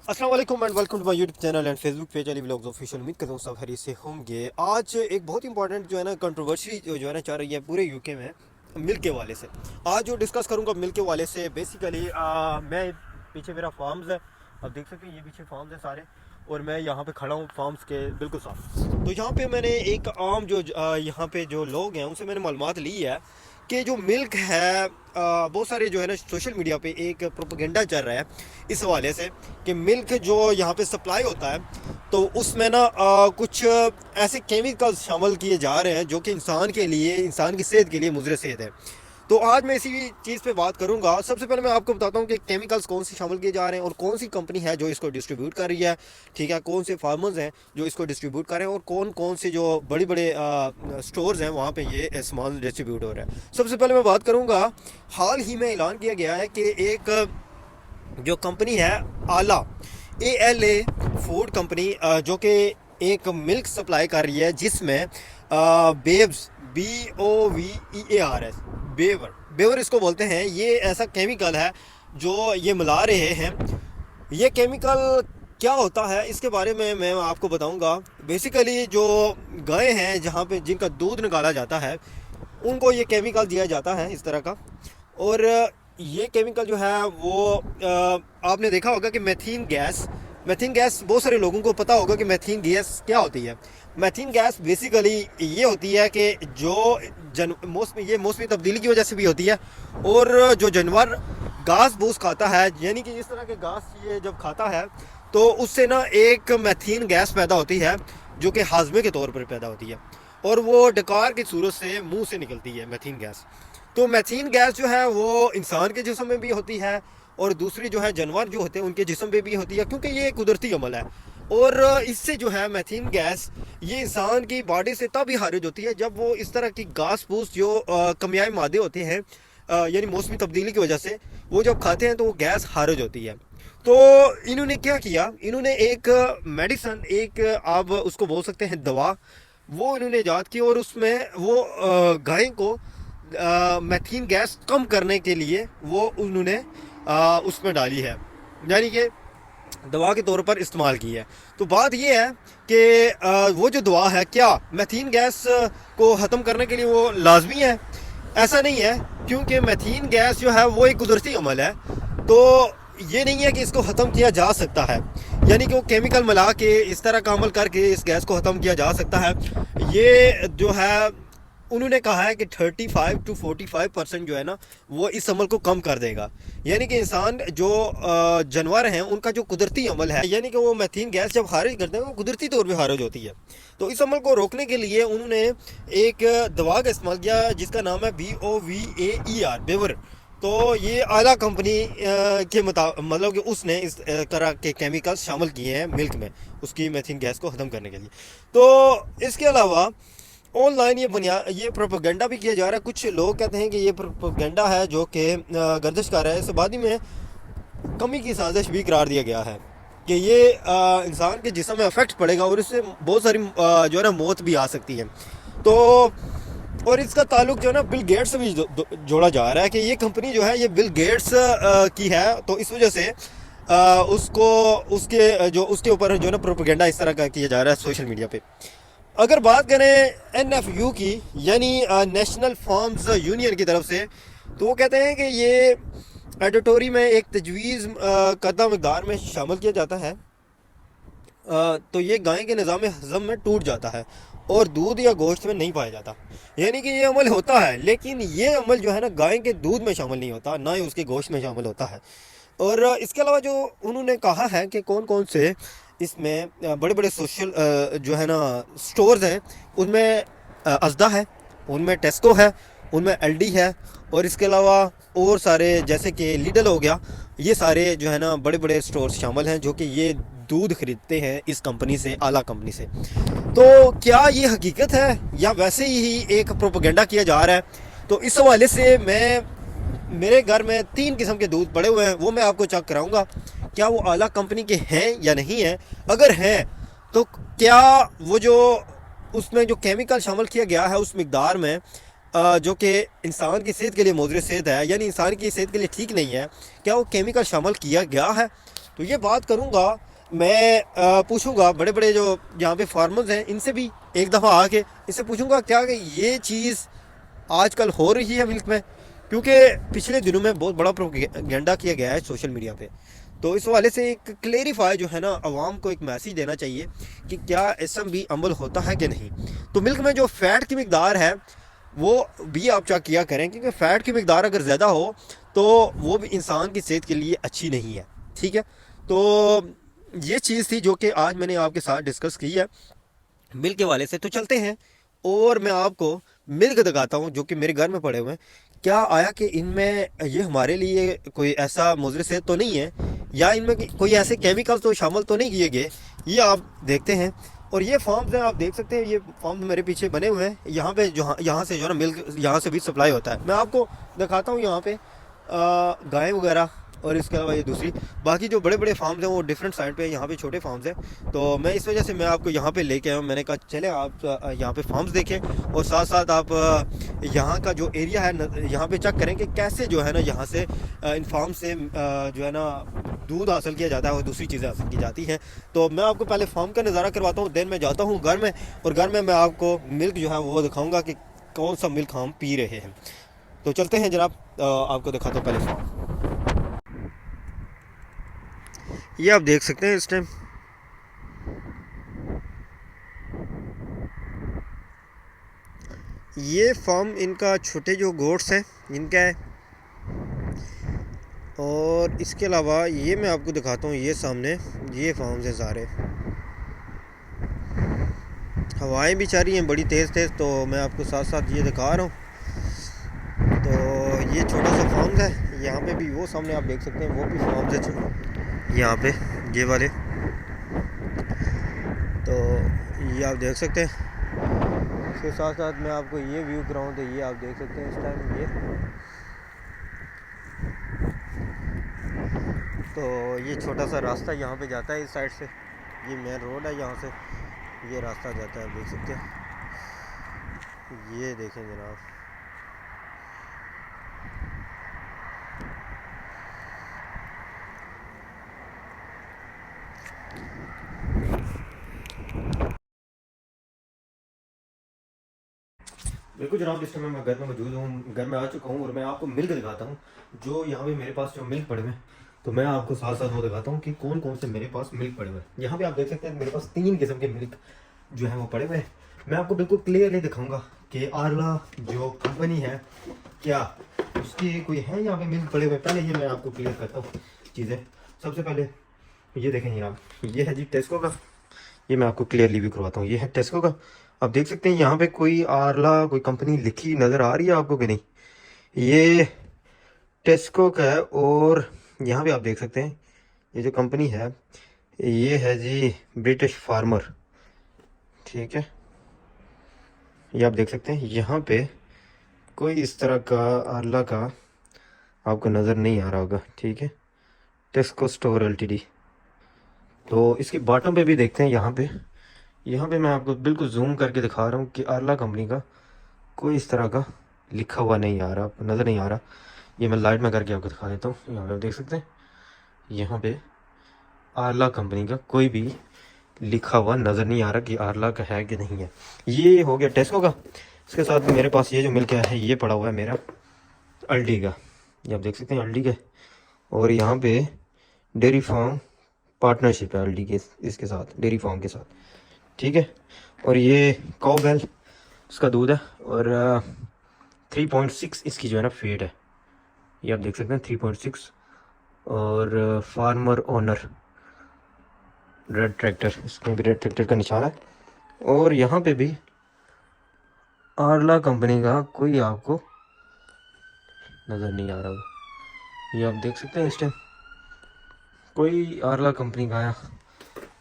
अस्सलाम वालेकुम and welcome to my YouTube channel and Facebook page Ali vlogs official. उम्मीद करता हूँ सब खैरियत से होंगे। आज एक बहुत इंपॉर्टेंट जो है ना कंट्रोवर्सी जो है ना चल रही है पूरे यूके में मिल्क के वाले से। आज जो डिस्कस करूँगा मिल्क के वाले से बेसिकली मैं पीछे मेरा फार्म्स है, अब देख सकते हैं ये पीछे फार्म्स है सारे, और मैं यहाँ पे खड़ा हूँ फार्म्स के बिल्कुल साफ। तो यहाँ पे मैंने एक आम जो यहाँ पे जो लोग हैं उनसे मैंने मालूमात ली है कि जो मिल्क है बहुत सारे जो है ना सोशल मीडिया पे एक प्रोपेगेंडा चल रहा है इस हवाले से कि मिल्क जो यहाँ पे सप्लाई होता है तो उसमें ना कुछ ऐसे केमिकल्स शामिल किए जा रहे हैं जो कि इंसान के लिए, इंसान की सेहत के लिए मुज़र सेहत है। तो आज मैं इसी चीज़ पे बात करूंगा। सबसे पहले मैं आपको बताता हूँ कि केमिकल्स कौन से शामिल किए जा रहे हैं और कौन सी कंपनी है जो इसको डिस्ट्रीब्यूट कर रही है, ठीक है, कौन से फार्मर्स हैं जो इसको डिस्ट्रीब्यूट कर रहे हैं और कौन कौन से जो बड़े बड़े स्टोर्स हैं वहाँ पे ये सामान डिस्ट्रीब्यूट हो रहा है। सबसे पहले मैं बात करूँगा, हाल ही में ऐलान किया गया है कि एक जो कंपनी है आला ALA फूड कंपनी जो कि एक मिल्क सप्लाई कर रही है जिसमें बेब्स BOVEARS बेवर बेवर इसको बोलते हैं, ये ऐसा केमिकल है जो ये मिला रहे हैं। ये केमिकल क्या होता है इसके बारे में मैं आपको बताऊंगा। बेसिकली जो गाय हैं जहाँ पे जिनका दूध निकाला जाता है उनको ये केमिकल दिया जाता है इस तरह का, और ये केमिकल जो है वो आपने देखा होगा कि मेथीन गैस बहुत सारे लोगों को पता होगा कि मेथीन गैस क्या होती है। मेथीन गैस बेसिकली ये होती है कि जो ये मौसमी तब्दीली की वजह से भी होती है, और जो जानवर घास फूस खाता है, यानी कि इस तरह के घास ये जब खाता है तो उससे ना एक मेथीन गैस पैदा होती है जो कि हाजमे के तौर पर पैदा होती है, और वो डकार की सूरत से मुंह से निकलती है मेथीन गैस। तो मेथीन गैस जो है वो इंसान के जिस्म में भी होती है और दूसरी जो है जानवर जो होते हैं उनके जिस्म पे भी होती है, क्योंकि ये कुदरती अमल है। और इससे जो है मेथीन गैस ये इंसान की बॉडी से तब ही खारिज होती है जब वो इस तरह की घास फूस जो कमियाई मादे होते हैं यानी मौसमी तब्दीली की वजह से वो जब खाते हैं तो वो गैस खारिज होती है। तो इन्होंने क्या किया, इन्होंने एक मेडिसन, एक आप उसको बोल सकते हैं दवा, वो इन्होंने ईजाद की और उसमें वो गाय को मेथीन गैस कम करने के लिए वो उन्होंने उसमें डाली है, यानी कि दवा के तौर पर इस्तेमाल की है। तो बात यह है कि वो जो दवा है क्या मेथीन गैस को ख़त्म करने के लिए वो लाजमी है? ऐसा नहीं है, क्योंकि मेथीन गैस जो है वो एक कुदरती अमल है। तो ये नहीं है कि इसको ख़त्म किया जा सकता है, यानी कि वो केमिकल मिला के इस तरह का अमल करके इस गैस को ख़त्म किया जा सकता है। ये जो है उन्होंने कहा है कि 35 to 45% जो है ना वो इस अमल को कम कर देगा, यानी कि इंसान जो जानवर हैं उनका जो कुदरती अमल है, यानी कि वो मेथीन गैस जब खारिज करते हैं वो कुदरती तौर पे खारिज होती है। तो इस अमल को रोकने के लिए उन्होंने एक दवा का इस्तेमाल किया जिसका नाम है BOVAER बेवर। तो ये आला कंपनी के मतलब कि उसने इस तरह के केमिकल्स शामिल किए हैं मिल्क में उसकी मेथीन गैस को ख़त्म करने के लिए। तो इसके अलावा ऑनलाइन ये प्रोपेगेंडा भी किया जा रहा है। कुछ लोग कहते हैं कि ये प्रोपेगेंडा है जो कि गर्दिश कर रहा है, इस आबादी में कमी की साजिश भी करार दिया गया है कि ये इंसान के जिस्म में अफेक्ट पड़ेगा और इससे बहुत सारी जो है ना मौत भी आ सकती है। तो और इसका ताल्लुक जो है ना बिल गेट्स से भी जोड़ा जा रहा है कि ये कंपनी जो है ये बिल गेट्स की है, तो इस वजह से उसको उसके ऊपर जो है ना प्रोपेगेंडा इस तरह का किया जा रहा है सोशल मीडिया पे। अगर बात करें NFU की, यानी नेशनल फार्म्स यूनियन की तरफ से, तो वो कहते हैं कि ये एडिटोरी में एक तजवीज़ करदा मकदार में शामिल किया जाता है तो ये गाय के निज़ाम हज़म में टूट जाता है और दूध या गोश्त में नहीं पाया जाता। यानी कि ये अमल होता है लेकिन ये अमल जो है ना गाय के दूध में शामिल नहीं होता, ना ही उसके गोश्त में शामिल होता है। और इसके अलावा जो उन्होंने कहा है कि कौन कौन से इसमें बड़े बड़े सोशल जो है ना स्टोर्स हैं, उनमें अज़दा है, उनमें टेस्को है, उनमें LD है, और इसके अलावा और सारे जैसे कि लिडल हो गया, ये सारे जो है ना बड़े बड़े स्टोर्स शामिल हैं जो कि ये दूध खरीदते हैं इस कंपनी से, आला कंपनी से। तो क्या ये हकीकत है या वैसे ही एक प्रोपेगेंडा किया जा रहा है? तो इस हवाले से मेरे घर में 3 किस्म के दूध पड़े हुए हैं, वो मैं आपको चेक कराऊंगा क्या वो आला कंपनी के हैं या नहीं हैं। अगर हैं तो क्या वो जो उसमें जो केमिकल शामिल किया गया है उस मिकदार में जो कि इंसान की सेहत के लिए मुज़र सेहत है, यानी इंसान की सेहत के लिए ठीक नहीं है, क्या वो केमिकल शामिल किया गया है? तो ये बात करूँगा मैं, पूछूंगा बड़े बड़े जो यहाँ पे फार्मर्स हैं इनसे भी एक दफ़ा आके इससे पूछूंगा क्या कि ये चीज़ आजकल हो रही है मिल्क में, क्योंकि पिछले दिनों में बहुत बड़ा प्रोपेगेंडा किया गया है सोशल मीडिया पे। तो इस वाले से एक क्लेरिफाई जो है ना आवाम को एक मैसेज देना चाहिए कि क्या ऐसा भी अमल होता है कि नहीं। तो मिल्क में जो फ़ैट की मकदार है वो भी आप चेक किया करें, क्योंकि फ़ैट की मकदार अगर ज़्यादा हो तो वो भी इंसान की सेहत के लिए अच्छी नहीं है। ठीक है, तो ये चीज़ थी जो कि आज मैंने आपके साथ डिस्कस की है मिल्क के वाले से। तो चलते हैं और मैं आपको मिल्क दिखाता हूँ जो कि मेरे घर में पड़े हुए हैं। क्या आया कि इनमें ये हमारे लिए कोई ऐसा मुज़र सेहत तो नहीं है, या इनमें कोई ऐसे केमिकल्स तो शामिल तो नहीं किए गए, ये आप देखते हैं। और ये फार्म्स हैं, आप देख सकते हैं, ये फार्म मेरे पीछे बने हुए हैं। यहाँ पे जो यहाँ से जो है ना मिल्क यहाँ से भी सप्लाई होता है। मैं आपको दिखाता हूँ यहाँ पे गाय वगैरह, और इसके अलावा ये दूसरी बाकी जो बड़े बड़े फार्म्स हैं वो डिफरेंट साइड पे, यहाँ पे छोटे फार्म्स हैं। तो मैं इस वजह से मैं आपको यहाँ पे लेके आया हूँ। मैंने कहा चले आप यहाँ पे फार्म्स देखें और साथ साथ आप यहाँ का जो एरिया है यहाँ पे चेक करें कि कैसे जो है ना यहाँ से इन फार्म से जो है ना दूध हासिल किया जाता है और दूसरी चीज़ें हासिल की जाती हैं। तो मैं आपको पहले फार्म का नज़ारा करवाता हूँ, देन मैं जाता हूँ घर में, और घर में मैं आपको मिल्क जो है वो दिखाऊँगा कि कौन सा मिल्क हम पी रहे हैं। तो चलते हैं जनाब, आपको दिखाता हूँ पहले फार्म। ये आप देख सकते हैं इस टाइम ये फार्म इनका छोटे जो गोट्स हैं इनका है। और इसके अलावा ये मैं आपको दिखाता हूँ, ये सामने ये फार्म्स हैं सारे। हवाएं भी चल रही हैं बड़ी तेज़ तेज़, तो मैं आपको साथ साथ ये दिखा रहा हूँ। तो ये छोटा सा फार्म्स है, यहाँ पे भी वो सामने आप देख सकते हैं वो भी फार्म्स है यहाँ पे ये वाले। तो ये आप देख सकते हैं। इसके साथ साथ मैं आपको ये व्यू कराऊँ तो ये आप देख सकते हैं इस टाइम ये। तो ये छोटा सा रास्ता यहाँ पे जाता है इस साइड से, ये मेन रोड है, यहाँ से ये रास्ता जाता है, आप देख सकते हैं। ये देखें जनाब, बिल्कुल जनाब। इस टाइम मैं घर में मौजूद हूँ, घर में आ चुका हूँ और मैं आपको मिल्क दिखाता हूँ जो यहाँ पे मेरे पास जो मिल्क पड़े हुए हैं। तो मैं आपको साथ साथ वो दिखाता हूँ कि कौन कौन से मेरे पास मिल्क पड़े हुए हैं। यहाँ पे आप देख सकते हैं मेरे पास 3 किस्म के मिल्क जो है वो पड़े हुए हैं। मैं आपको बिल्कुल क्लियरली दिखाऊंगा कि आरला जो कंपनी है क्या उसकी कोई है यहाँ पे मिल्क पड़े हुए। पहले ये मैं आपको क्लियर करता हूँ चीज़ें। सबसे पहले ये देखें जनाब, ये है जी टेस्को का, ये मैं आपको क्लियरली भी करवाता हूँ। ये है टेस्को का, आप देख सकते हैं यहाँ पे कोई आरला कोई कंपनी लिखी नज़र आ रही है आपको कि नहीं, ये टेस्को का है। और यहाँ पे आप देख सकते हैं ये जो कंपनी है ये है जी ब्रिटिश फार्मर। ठीक है, ये आप देख सकते हैं यहाँ पे कोई इस तरह का आरला का आपको नज़र नहीं आ रहा होगा। ठीक है, टेस्को स्टोर एलटीडी। तो इसके बॉटम पे भी देखते हैं, यहाँ पे मैं आपको बिल्कुल जूम करके दिखा रहा हूँ कि आरला कंपनी का कोई इस तरह का लिखा हुआ नहीं आ रहा, आपको नज़र नहीं आ रहा। ये मैं लाइट में करके आपको दिखा देता हूँ। यहाँ पे आप देख सकते हैं यहाँ पे आरला कंपनी का कोई भी लिखा हुआ नज़र नहीं आ रहा कि आरला का है कि नहीं है। ये हो गया टेस्को का। इसके साथ मेरे पास ये जो मिल्क है ये पड़ा हुआ है मेरा अल्डी का, ये आप देख सकते हैं अल्डी का। और यहाँ पे डेयरी फार्म पार्टनरशिप है अल्डी के इसके साथ, डेयरी फार्म के साथ। ठीक है, और ये काउबेल उसका दूध है और 3.6 इसकी जो है ना फेट है, ये आप देख सकते हैं 3.6। और फार्मर ओनर रेड ट्रैक्टर, इसमें भी रेड ट्रैक्टर का निशान है। और यहाँ पे भी आरला कंपनी का कोई आपको नज़र नहीं आ रहा होगा, ये आप देख सकते हैं इस टाइम कोई आरला कंपनी का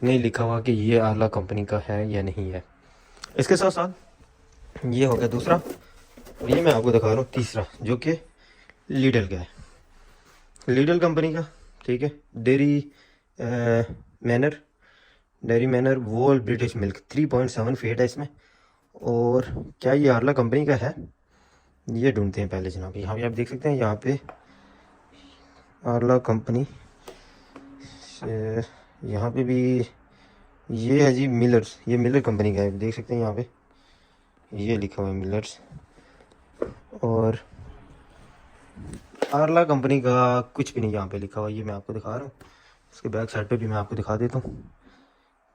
नहीं लिखा हुआ कि ये आरला कंपनी का है या नहीं है। इसके साथ साथ ये हो गया दूसरा, और ये मैं आपको दिखा रहा हूँ तीसरा जो कि लीडल का है, लीडल कंपनी का। ठीक है, डेयरी मैनर वोल ब्रिटिश मिल्क 3.7 फेट है इसमें। और क्या ये आरला कंपनी का है ये ढूंढते हैं पहले जनाब। यहाँ पे आप देख सकते हैं यहाँ पे आरला कंपनी यहाँ पे भी ये है जी मिलर्स, ये मिलर कंपनी का है, देख सकते हैं यहाँ पे ये लिखा हुआ है मिलर्स। और आरला कंपनी का कुछ भी नहीं यहाँ पे लिखा हुआ, ये मैं आपको दिखा रहा हूँ। इसके बैक साइड पे भी मैं आपको दिखा देता हूँ।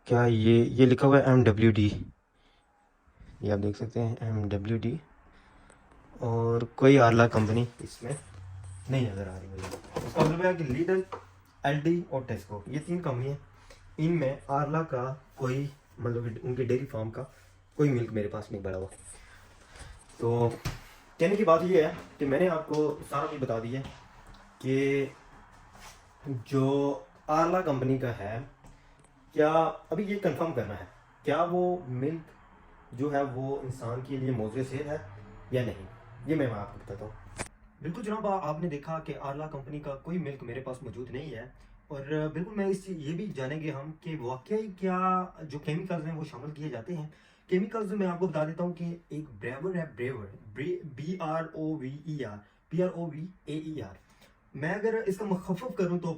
क्या ये लिखा हुआ है MWD, ये आप देख सकते हैं MWD। और कोई आरला कंपनी इसमें नहीं नज़र आ रही मुझे। इसका मतलब है कि लीडर, LD और टेस्को, ये 3 कंपनी है, इनमें आरला का कोई मतलब कि उनके डेयरी फार्म का कोई मिल्क मेरे पास नहीं पड़ा हुआ। तो कहने की बात ये है कि मैंने आपको सारा भी बता दिया कि जो आरला कंपनी का है, क्या अभी ये कंफर्म करना है क्या वो मिल्क जो है वो इंसान के लिए मौजूद सेहत है या नहीं, ये मैं आपको बताता हूँ। बिल्कुल जनाब, आपने देखा कि आरला कंपनी का कोई मिल्क मेरे पास मौजूद नहीं है। और बिल्कुल मैं इस ये भी जानेंगे हम कि वाकई क्या जो केमिकल्स हैं वो शामिल किए जाते हैं। केमिकल्स मैं आपको बता देता हूँ कि एक ब्रेवर है, BROVER, मैं अगर इसका मुखफ़फ़ करूँ तो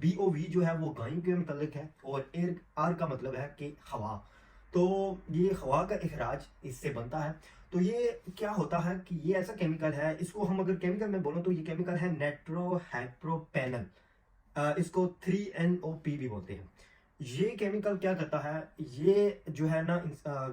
BOV जो है वो गायों के मतलब है, और एयर आर का मतलब है कि हवा। तो ये हवा का इखराज इससे बनता है। तो ये क्या होता है कि ये ऐसा केमिकल है, इसको हम अगर केमिकल में बोलूँ तो ये केमिकल है नाइट्रोहेक्रोपेनल, इसको 3NOP भी बोलते हैं। ये केमिकल क्या करता है, ये जो है ना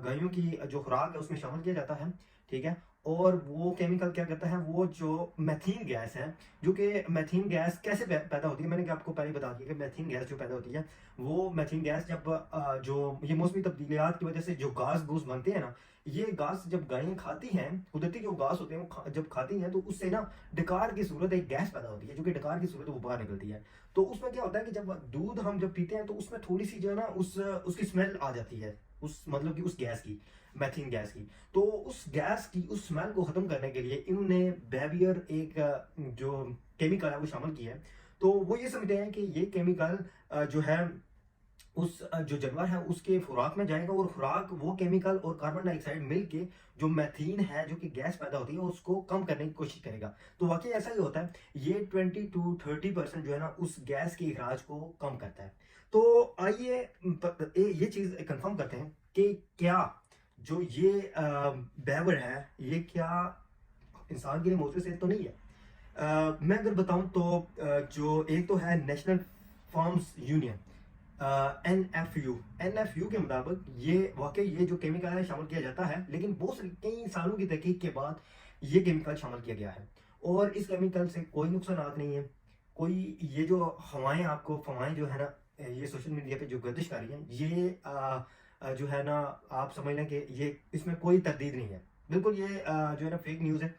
गायों की जो खुराक है उसमें शामिल किया जाता है, ठीक है। और वो केमिकल क्या करता है, वो जो मैथीन गैस है, जो कि मैथीन गैस कैसे पैदा होती है, मैंने आपको पहले बता दिया कि मैथीन गैस जो पैदा होती है, वो मैथीन गैस जब जो ये मौसमी तब्दीलियात की वजह से जो घास घूस बनते हैं ना, ये घास जब गायें खाती हैं, कुदरती जो घास होते हैं वो जब खाती हैं तो उससे ना डकार की सूरत एक गैस पैदा होती है, जो कि डकार की सूरत वो बाहर निकलती है। तो उसमें क्या होता है कि जब दूध हम जब पीते हैं तो उसमें थोड़ी सी जो है ना उसकी स्मेल आ जाती है, उस मतलब कि उस गैस की, मैथीन गैस की। तो उस गैस की उस स्मेल को खत्म करने के लिए इन्होंने बेवियर एक जो केमिकल है वो शामिल किया है। तो वो ये समझते हैं कि ये केमिकल जो है उस जो जानवर है उसके खुराक में जाएगा, और खुराक वो केमिकल और कार्बन डाइऑक्साइड मिल के जो मैथीन है जो कि गैस पैदा होती है उसको कम करने की कोशिश करेगा। तो वाकई ऐसा ही होता है, ये 20 to 30% जो है ना उस गैस के इखराज को कम करता है। तो आइए ये चीज कंफर्म करते हैं कि क्या जो ये बैवर है ये क्या इंसान के लिए मुफीद से तो नहीं है। मैं अगर बताऊं तो जो एक तो है नेशनल फार्म्स यूनियन, NFU के मुताबिक ये वाकई ये जो केमिकल है शामिल किया जाता है, लेकिन बहुत कई सालों की तहकीक के बाद ये केमिकल शामिल किया गया है। और इस केमिकल से कोई नुकसान नहीं है, कोई ये जो हवाएं आपको हवाएं जो है ना ये सोशल मीडिया पे जो गर्दिश कर रही हैं, ये जो है ना आप समझ लें कि ये इसमें कोई तरदीद नहीं है, बिल्कुल ये जो है ना फेक न्यूज़ है।